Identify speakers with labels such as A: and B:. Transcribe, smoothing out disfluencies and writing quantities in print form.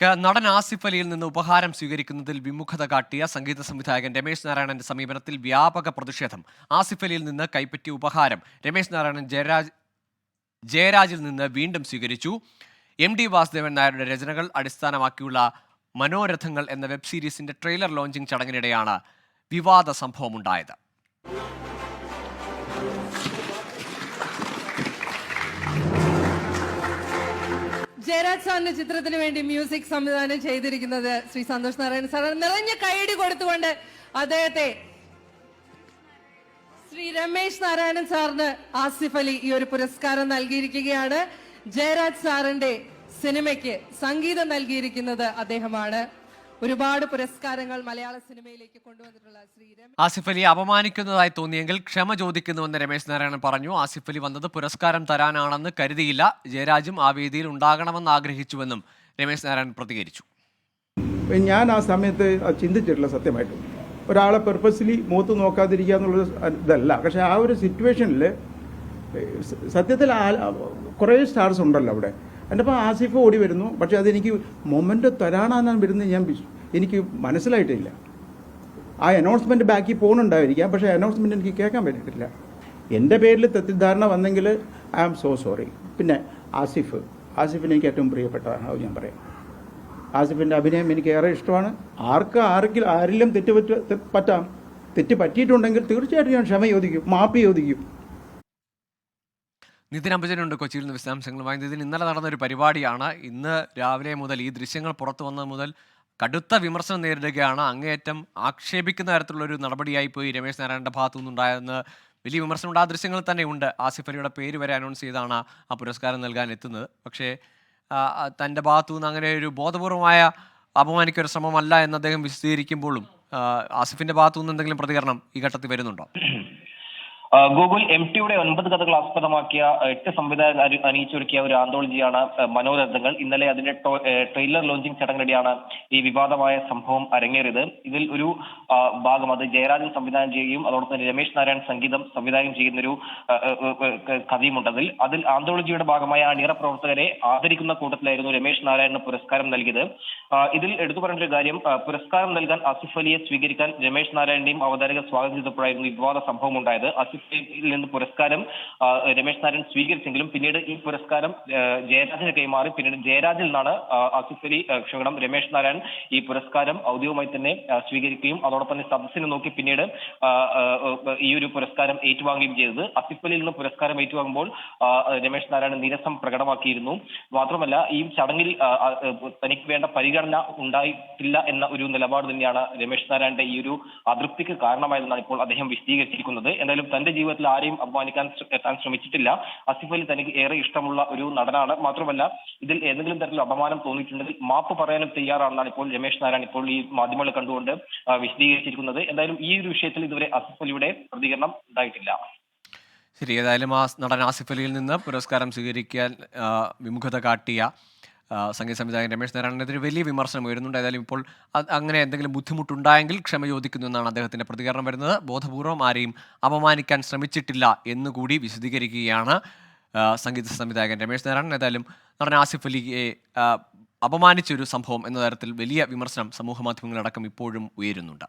A: നടൻ ആസിഫ് അലിയിൽ നിന്ന് ഉപഹാരം സ്വീകരിക്കുന്നതിൽ വിമുഖത കാട്ടിയ സംഗീത സംവിധായകൻ രമേശ് നാരായണന്റെ സമീപനത്തിൽ വ്യാപക പ്രതിഷേധം. ആസിഫ് അലിയിൽ നിന്ന് കൈപ്പറ്റിയ ഉപഹാരം രമേശ് നാരായണൻ ജയരാജിൽ നിന്ന് വീണ്ടും സ്വീകരിച്ചു. MD വാസുദേവൻ നായരുടെ രചനകൾ അടിസ്ഥാനമാക്കിയുള്ള മനോരഥങ്ങൾ എന്ന വെബ് സീരീസിന്റെ ട്രെയിലർ ലോഞ്ചിങ് ചടങ്ങിനിടെയാണ് വിവാദ സംഭവമുണ്ടായത്.
B: ജയരാജ് സാറിന്റെ ചിത്രത്തിന് വേണ്ടി മ്യൂസിക് സംവിധാനം ചെയ്തിരിക്കുന്നത് ശ്രീ സന്തോഷ് നാരായണൻ സാർ. നിറഞ്ഞ കൈയടി കൊടുത്തുകൊണ്ട് അദ്ദേഹത്തെ ശ്രീ രമേശ് നാരായണൻ സാറിന് ആസിഫ് അലി ഈ ഒരു പുരസ്കാരം നൽകിയിരിക്കുകയാണ്. ജയരാജ് സാറിന്റെ സിനിമയ്ക്ക് സംഗീതം നൽകിയിരിക്കുന്നത് അദ്ദേഹമാണ്. ഒരുപാട് പുരസ്കാരങ്ങൾ മലയാള സിനിമയിലേക്ക് കൊണ്ടുവന്നിട്ടുള്ള ശ്രീ
A: ആസിഫ് അലിയെ അപമാനിക്കുന്നതായി തോന്നിയെങ്കിൽ ക്ഷമ ചോദിക്കുന്നുവെന്ന് രമേശ് നാരായണൻ പറഞ്ഞു. ആസിഫ് അലി വന്നത് പുരസ്കാരം തരാനാണെന്ന് കരുതിയില്ല, ജയരാജും ആ വേദിയിൽ ഉണ്ടാകണമെന്ന് ആഗ്രഹിച്ചുവെന്നും രമേശ് നാരായണൻ പ്രതികരിച്ചു.
C: ഞാൻ ആ സമയത്ത് ചിന്തിച്ചിട്ടില്ല സത്യമായിട്ടും. ഒരാളെ പെർപ്പസ്ലി മുഖത്ത് നോക്കാതിരിക്കുക എന്നുള്ളത് ഇതല്ല. പക്ഷേ ആ ഒരു സിറ്റുവേഷനിൽ സത്യത്തിൽ കുറേ സ്റ്റാർസ് ഉണ്ടല്ലോ അവിടെ. എൻ്റെ അപ്പോൾ ആസിഫ് ഓടി വരുന്നു. പക്ഷേ അതെനിക്ക് മൊമെൻ്റ് തരാനാണ് വരുന്നത് എനിക്ക് മനസ്സിലായിട്ടില്ല. ആ അനൗൺസ്മെൻറ്റ് ബാക്കി പോകുന്നുണ്ടായിരിക്കാം, പക്ഷേ അനൗൺസ്മെൻറ്റ് എനിക്ക് കേൾക്കാൻ പറ്റിയിട്ടില്ല. എൻ്റെ പേരിൽ തെറ്റിദ്ധാരണ വന്നെങ്കിൽ ഐ ആം സോ സോറി. പിന്നെ ആസിഫിന് എനിക്ക് ഏറ്റവും പ്രിയപ്പെട്ടതാണ്, അത് ഞാൻ പറയാം. ആസിഫിൻ്റെ അഭിനയം എനിക്ക് ഏറെ ഇഷ്ടമാണ്. ആരിലും തെറ്റ് പറ്റിയിട്ടുണ്ടെങ്കിൽ തീർച്ചയായിട്ടും ഞാൻ ക്ഷമ ചോദിക്കും, മാപ്പ് ചോദിക്കും.
A: നിതിൻ അംബുജനുണ്ട് കൊച്ചിയിൽ നിന്ന് വിശദാംശങ്ങളുമായി. നിതിൻ, ഇന്നലെ നടന്നൊരു പരിപാടിയാണ്. ഇന്ന് രാവിലെ മുതൽ ഈ ദൃശ്യങ്ങൾ പുറത്തു വന്നത് മുതൽ കടുത്ത വിമർശനം നേരിടുകയാണ്. അങ്ങേയറ്റം ആക്ഷേപിക്കുന്ന തരത്തിലുള്ളൊരു നടപടിയായി പോയി രമേശ് നാരായണന്റെ ഭാഗത്തു നിന്നുണ്ടായെന്ന് വലിയ വിമർശനമുണ്ട്. ആ ദൃശ്യങ്ങൾ തന്നെ ഉണ്ട്. ആസിഫ് അലിയുടെ പേര് വരെ അനൗൺസ് ചെയ്താണ് ആ പുരസ്കാരം നൽകാൻ എത്തുന്നത്. പക്ഷേ തൻ്റെ ഭാഗത്തു നിന്ന് അങ്ങനെ ഒരു ബോധപൂർവമായ അപമാനിക്കൊരു ശ്രമമല്ല എന്ന് അദ്ദേഹം വിശദീകരിക്കുമ്പോഴും ആസിഫിന്റെ ഭാഗത്തു നിന്ന് എന്തെങ്കിലും പ്രതികരണം ഈ ഘട്ടത്തിൽ വരുന്നുണ്ടോ?
D: ഗൂഗിൾ MTയുടെ 9 കഥകൾ ആസ്പദമാക്കിയ 8 സംവിധായകർ അണിയിച്ചൊരുക്കിയ ഒരു ആന്തോളജിയാണ് മനോരഥങ്ങൾ. ഇന്നലെ അതിന്റെ ട്രെയിലർ ലോഞ്ചിങ് ചടങ്ങിനിടെയാണ് ഈ വിവാദമായ സംഭവം അരങ്ങേറിയത്. ഇതിൽ ഒരു ഭാഗം അത് ജയരാജൻ സംവിധാനം ചെയ്യുകയും അതോടൊപ്പം തന്നെ രമേശ് നാരായൺ സംവിധാനം ചെയ്യുന്നൊരു കഥയുമുണ്ട്. അതിൽ ആന്തോളജിയുടെ ഭാഗമായ അണിയറ പ്രവർത്തകരെ ആദരിക്കുന്ന കൂട്ടത്തിലായിരുന്നു രമേശ് നാരായണന് പുരസ്കാരം നൽകിയത്. ഇതിൽ എടുത്തു പറഞ്ഞ ഒരു കാര്യം, പുരസ്കാരം നൽകാൻ ആസിഫ് അലിയെ സ്വീകരിക്കാൻ രമേശ് നാരായണന്റെയും അവതാരക സ്വാഗതം ചെയ്തപ്പോഴായിരുന്നു വിവാദ സംഭവം ഉണ്ടായത്. ിൽ നിന്ന് പുരസ്കാരം രമേശ് നാരായൺ സ്വീകരിച്ചെങ്കിലും പിന്നീട് ഈ പുരസ്കാരം ജയരാജിന് കൈമാറി. പിന്നീട് ജയരാജിൽ നിന്നാണ് രമേശ് നാരായൺ ഈ പുരസ്കാരം ഔദ്യോഗികമായി തന്നെ സ്വീകരിക്കുകയും അതോടൊപ്പം തന്നെ സദസ്സിനെ നോക്കി പിന്നീട് ഈ ഒരു പുരസ്കാരം ഏറ്റുവാങ്ങുകയും ചെയ്തത്. ആസിഫ് അലിയിൽ നിന്ന് പുരസ്കാരം ഏറ്റുവാങ്ങുമ്പോൾ രമേശ് നാരായണൻ നിരസം പ്രകടമാക്കിയിരുന്നു. മാത്രമല്ല ഈ ചടങ്ങിൽ തനിക്ക് വേണ്ട പരിഗണന ഉണ്ടായിട്ടില്ല എന്ന ഒരു നിലപാട് തന്നെയാണ് രമേശ് നാരായണന്റെ ഈ ഒരു അതൃപ്തിക്ക് കാരണമായതെന്നാണ് ഇപ്പോൾ അദ്ദേഹം വിശദീകരിച്ചിരിക്കുന്നത്. എന്തായാലും തന്റെ ജീവിതത്തിൽ ആരെയും അപമാനിക്കാൻ ശ്രമിച്ചിട്ടില്ല. ആസിഫ് അലി തനിക്ക് ഏറെ ഇഷ്ടമുള്ള ഒരു നടനാണ്. മാത്രമല്ല ഇതിൽ ഏതെങ്കിലും തരത്തിലുള്ള അപമാനം തോന്നിയിട്ടുണ്ടെങ്കിൽ മാപ്പ് പറയാനും തയ്യാറാണെന്നാണ് ഇപ്പോൾ രമേശ് നാരായൺ ഇപ്പോൾ ഈ മാധ്യമങ്ങളെ കണ്ടുകൊണ്ട് വിശദീകരിച്ചിരിക്കുന്നത്. എന്തായാലും ഈ ഒരു വിഷയത്തിൽ ഇതുവരെ ആസിഫ് അലിയുടെ പ്രതികരണം ഉണ്ടായിട്ടില്ല.
A: ശരി, ഏതായാലും നടൻ ആസിഫ് അലിയിൽ നിന്ന് പുരസ്കാരം സ്വീകരിക്കാൻ വിമുഖത കാട്ടിയ സംഗീത സംവിധായകൻ രമേശ് നാരായണനെതിരെ വലിയ വിമർശനം ഉയരുന്നുണ്ട്. ഏതായാലും ഇപ്പോൾ അങ്ങനെ എന്തെങ്കിലും ബുദ്ധിമുട്ടുണ്ടായെങ്കിൽ ക്ഷമ ചോദിക്കുന്നു എന്നാണ് അദ്ദേഹത്തിൻ്റെ പ്രതികരണം വരുന്നത്. ബോധപൂർവം ആരെയും അപമാനിക്കാൻ ശ്രമിച്ചിട്ടില്ല എന്നുകൂടി വിശദീകരിക്കുകയാണ് സംഗീത സംവിധായകൻ രമേശ് നാരായണൻ. ഏതായാലും നടൻ ആസിഫ് അലിയെ അപമാനിച്ചൊരു സംഭവം എന്ന തരത്തിൽ വലിയ വിമർശനം സമൂഹ മാധ്യമങ്ങളടക്കം ഇപ്പോഴും ഉയരുന്നുണ്ട്.